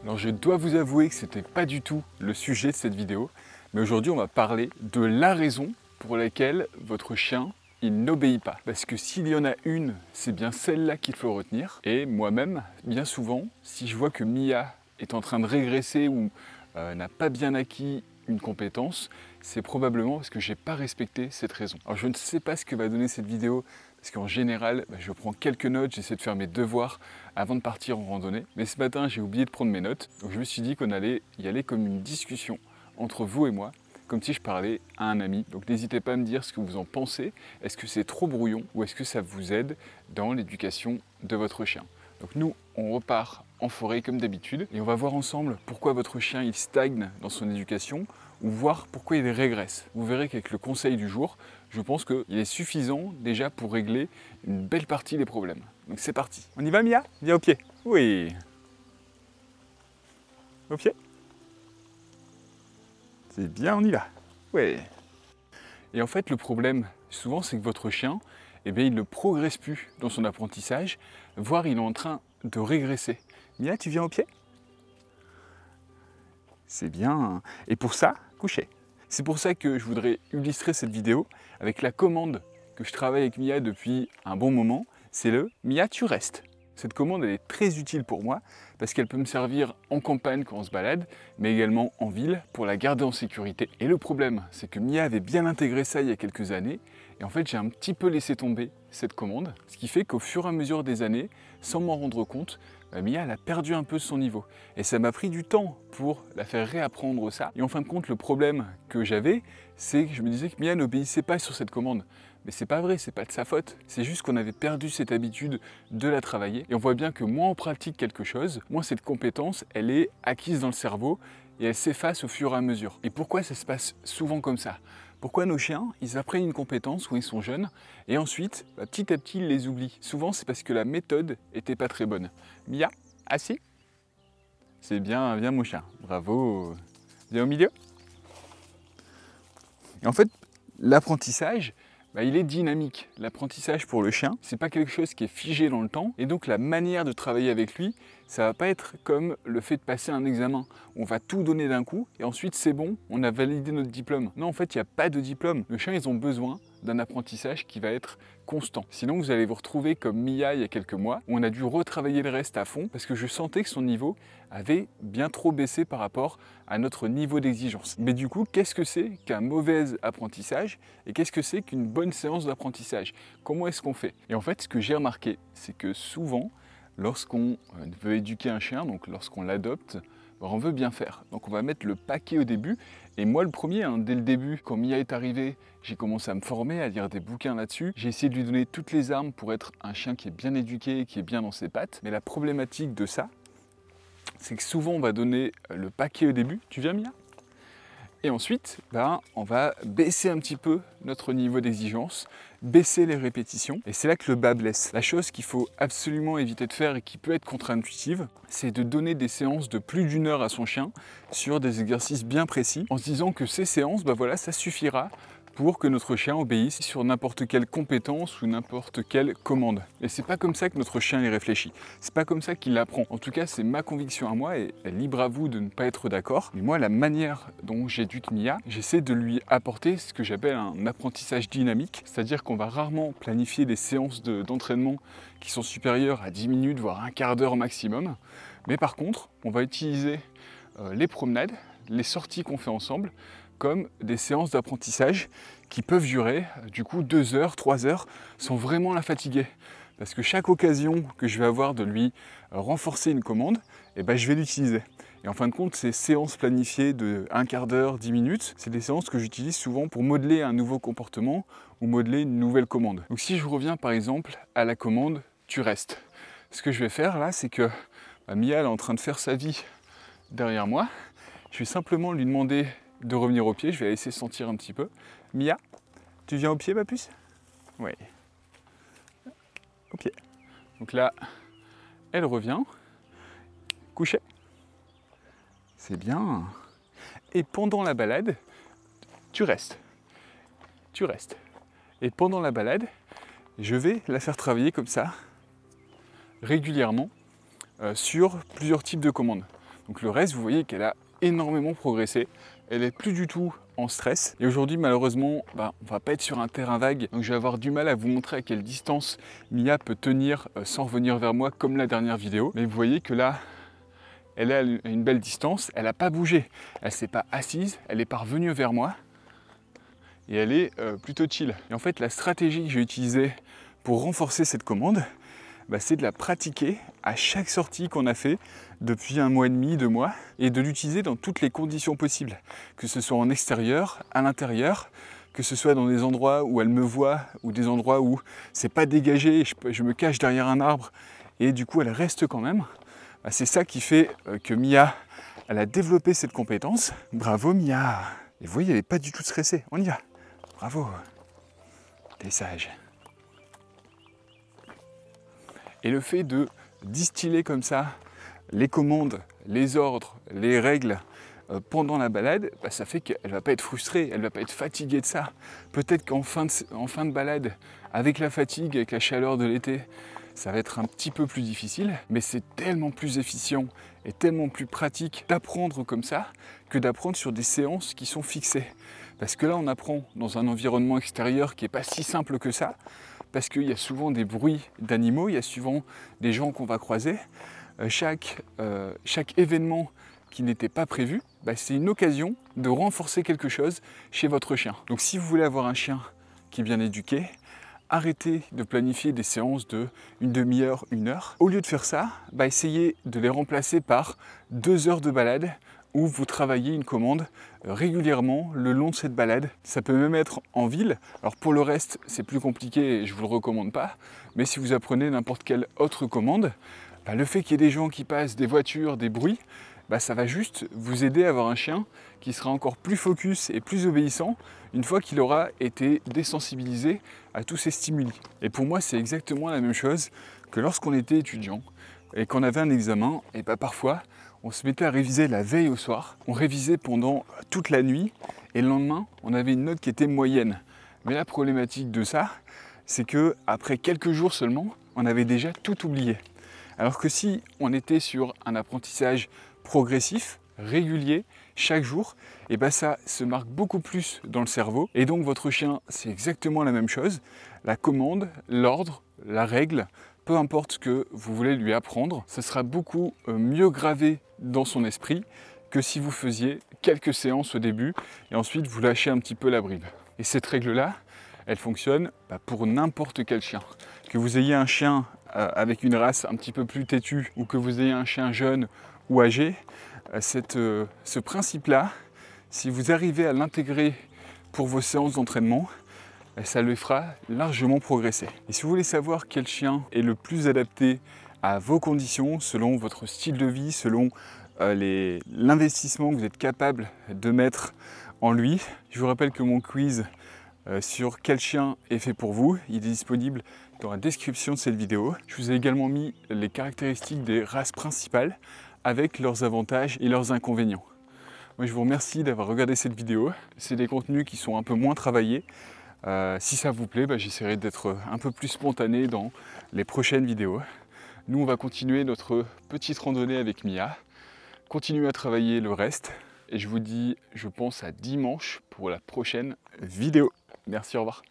Alors je dois vous avouer que c'était pas du tout le sujet de cette vidéo, mais aujourd'hui on va parler de la raison pour laquelle votre chien il n'obéit pas. Parce que s'il y en a une, c'est bien celle-là qu'il faut retenir. Et moi-même, bien souvent, si je vois que Mia est en train de régresser ou n'a pas bien acquis une compétence, c'est probablement parce que j'ai pas respecté cette raison. Alors je ne sais pas ce que va donner cette vidéo, parce qu'en général, je prends quelques notes, j'essaie de faire mes devoirs avant de partir en randonnée. Mais ce matin, j'ai oublié de prendre mes notes, donc je me suis dit qu'on allait y aller comme une discussion entre vous et moi, comme si je parlais à un ami. Donc n'hésitez pas à me dire ce que vous en pensez. Est-ce que c'est trop brouillon ou est-ce que ça vous aide dans l'éducation de votre chien? Donc nous, on repart en forêt comme d'habitude et on va voir ensemble pourquoi votre chien il stagne dans son éducation ou voir pourquoi il régresse. Vous verrez qu'avec le conseil du jour, je pense qu'il est suffisant déjà pour régler une belle partie des problèmes. Donc c'est parti. On y va Mia? Viens au pied. Oui. Au pied. C'est bien, on y va. Oui. Et en fait, le problème, souvent, c'est que votre chien, eh bien, il ne progresse plus dans son apprentissage, voire il est en train de régresser. Mia, tu viens au pied? C'est bien. Et pour ça, couchez. C'est pour ça que je voudrais illustrer cette vidéo avec la commande que je travaille avec Mia depuis un bon moment. C'est le « Mia, tu restes ». Cette commande, elle est très utile pour moi parce qu'elle peut me servir en campagne quand on se balade, mais également en ville pour la garder en sécurité. Et le problème, c'est que Mia avait bien intégré ça il y a quelques années, et en fait j'ai un petit peu laissé tomber cette commande, ce qui fait qu'au fur et à mesure des années, sans m'en rendre compte, Mia elle a perdu un peu son niveau. Et ça m'a pris du temps pour la faire réapprendre ça. Et en fin de compte, le problème que j'avais, c'est que je me disais que Mia n'obéissait pas sur cette commande. Mais c'est pas vrai, c'est pas de sa faute. C'est juste qu'on avait perdu cette habitude de la travailler. Et on voit bien que moins on pratique quelque chose, moins cette compétence, elle est acquise dans le cerveau et elle s'efface au fur et à mesure. Et pourquoi ça se passe souvent comme ça? Pourquoi nos chiens, ils apprennent une compétence quand ils sont jeunes et ensuite, petit à petit, ils les oublient? Souvent, c'est parce que la méthode était pas très bonne. Mia, assis? C'est bien, bien mon chien. Bravo. Viens au milieu. Et en fait, l'apprentissage, il est dynamique. L'apprentissage pour le chien, c'est pas quelque chose qui est figé dans le temps. Et donc la manière de travailler avec lui, ça va pas être comme le fait de passer un examen. On va tout donner d'un coup et ensuite c'est bon, on a validé notre diplôme. Non, en fait, il n'y a pas de diplôme. Le chien, ils ont besoin d'un apprentissage qui va être constant. Sinon, vous allez vous retrouver comme Mia il y a quelques mois, où on a dû retravailler le reste à fond parce que je sentais que son niveau avait bien trop baissé par rapport à notre niveau d'exigence. Mais du coup, qu'est-ce que c'est qu'un mauvais apprentissage et qu'est-ce que c'est qu'une bonne séance d'apprentissage? Comment est-ce qu'on fait? Et en fait, ce que j'ai remarqué, c'est que souvent, lorsqu'on veut éduquer un chien, donc lorsqu'on l'adopte, on veut bien faire. Donc on va mettre le paquet au début. Et moi le premier, dès le début, quand Mia est arrivée, j'ai commencé à me former, à lire des bouquins là-dessus. J'ai essayé de lui donner toutes les armes pour être un chien qui est bien éduqué, qui est bien dans ses pattes. Mais la problématique de ça, c'est que souvent on va donner le paquet au début. Tu viens Mia? Et ensuite, on va baisser un petit peu notre niveau d'exigence, baisser les répétitions. Et c'est là que le bas blesse. La chose qu'il faut absolument éviter de faire et qui peut être contre-intuitive, c'est de donner des séances de plus d'une heure à son chien sur des exercices bien précis, en se disant que ces séances, ça suffira pour que notre chien obéisse sur n'importe quelle compétence ou n'importe quelle commande. Et c'est pas comme ça que notre chien y réfléchit. C'est pas comme ça qu'il apprend. En tout cas, c'est ma conviction à moi et libre à vous de ne pas être d'accord. Mais moi, la manière dont j'éduque Mia, j'essaie de lui apporter ce que j'appelle un apprentissage dynamique. C'est-à-dire qu'on va rarement planifier des séances d'entraînement qui sont supérieures à 10 minutes, voire un quart d'heure maximum. Mais par contre, on va utiliser les promenades, les sorties qu'on fait ensemble, comme des séances d'apprentissage qui peuvent durer du coup 2 heures, 3 heures sans vraiment la fatiguer. Parce que chaque occasion que je vais avoir de lui renforcer une commande, je vais l'utiliser. Et en fin de compte, ces séances planifiées de un quart d'heure, 10 minutes, c'est des séances que j'utilise souvent pour modeler un nouveau comportement ou modeler une nouvelle commande. Donc si je reviens par exemple à la commande « tu restes », ce que je vais faire là, c'est que Mia elle est en train de faire sa vie derrière moi. Je vais simplement lui demander de revenir au pied, je vais la laisser sentir un petit peu. Mia, tu viens au pied ma puce? Oui. Au pied. Donc là, elle revient. Coucher. C'est bien. Et pendant la balade, tu restes. Tu restes. Et pendant la balade, je vais la faire travailler comme ça, régulièrement, sur plusieurs types de commandes. Donc le reste, vous voyez qu'elle a énormément progressé. Elle n'est plus du tout en stress. Et aujourd'hui, malheureusement, on ne va pas être sur un terrain vague. Donc je vais avoir du mal à vous montrer à quelle distance Mia peut tenir sans revenir vers moi comme la dernière vidéo. Mais vous voyez que là, elle a une belle distance. Elle n'a pas bougé. Elle ne s'est pas assise. Elle est parvenue vers moi. Et elle est plutôt chill. Et en fait, la stratégie que j'ai utilisée pour renforcer cette commande, c'est de la pratiquer à chaque sortie qu'on a fait depuis 1 mois et demi, 2 mois, et de l'utiliser dans toutes les conditions possibles, que ce soit en extérieur, à l'intérieur, que ce soit dans des endroits où elle me voit, ou des endroits où c'est pas dégagé, je me cache derrière un arbre, et du coup elle reste quand même. C'est ça qui fait que Mia, elle a développé cette compétence. Bravo Mia! Et vous voyez, elle n'est pas du tout stressée, on y va. Bravo! T'es sage. Et le fait de distiller comme ça les commandes, les ordres, les règles pendant la balade, ça fait qu'elle ne va pas être frustrée, elle ne va pas être fatiguée de ça. Peut-être qu'en fin de balade, avec la fatigue, avec la chaleur de l'été, ça va être un petit peu plus difficile, mais c'est tellement plus efficient et tellement plus pratique d'apprendre comme ça que d'apprendre sur des séances qui sont fixées. Parce que là, on apprend dans un environnement extérieur qui n'est pas si simple que ça, parce qu'il y a souvent des bruits d'animaux, il y a souvent des gens qu'on va croiser. Chaque événement qui n'était pas prévu, c'est une occasion de renforcer quelque chose chez votre chien. Donc si vous voulez avoir un chien qui est bien éduqué, arrêtez de planifier des séances de une demi-heure, 1 heure. Au lieu de faire ça, essayez de les remplacer par 2 heures de balade où vous travaillez une commande régulièrement le long de cette balade. Ça peut même être en ville. Alors pour le reste, c'est plus compliqué et je ne vous le recommande pas. Mais si vous apprenez n'importe quelle autre commande, le fait qu'il y ait des gens qui passent, des voitures, des bruits, ça va juste vous aider à avoir un chien qui sera encore plus focus et plus obéissant une fois qu'il aura été désensibilisé à tous ces stimuli. Et pour moi, c'est exactement la même chose que lorsqu'on était étudiant et qu'on avait un examen, et parfois, on se mettait à réviser la veille au soir. On révisait pendant toute la nuit et le lendemain, on avait une note qui était moyenne. Mais la problématique de ça, c'est que après quelques jours seulement, on avait déjà tout oublié. Alors que si on était sur un apprentissage progressif, régulier, chaque jour, ça se marque beaucoup plus dans le cerveau. Et donc votre chien, c'est exactement la même chose. La commande, l'ordre, la règle, peu importe ce que vous voulez lui apprendre, ça sera beaucoup mieux gravé dans son esprit que si vous faisiez quelques séances au début et ensuite vous lâchez un petit peu la bride. Et cette règle-là, elle fonctionne pour n'importe quel chien. Que vous ayez un chien avec une race un petit peu plus têtue ou que vous ayez un chien jeune ou âgé, ce principe-là, si vous arrivez à l'intégrer pour vos séances d'entraînement, ça le fera largement progresser. Et si vous voulez savoir quel chien est le plus adapté à vos conditions, selon votre style de vie, selon l'investissement que vous êtes capable de mettre en lui, je vous rappelle que mon quiz sur quel chien est fait pour vous, il est disponible dans la description de cette vidéo. Je vous ai également mis les caractéristiques des races principales avec leurs avantages et leurs inconvénients. Moi, je vous remercie d'avoir regardé cette vidéo. C'est des contenus qui sont un peu moins travaillés. Si ça vous plaît, j'essaierai d'être un peu plus spontané dans les prochaines vidéos. Nous, on va continuer notre petite randonnée avec Mia, continuer à travailler le reste. Et je vous dis, je pense à dimanche pour la prochaine vidéo. Merci, au revoir.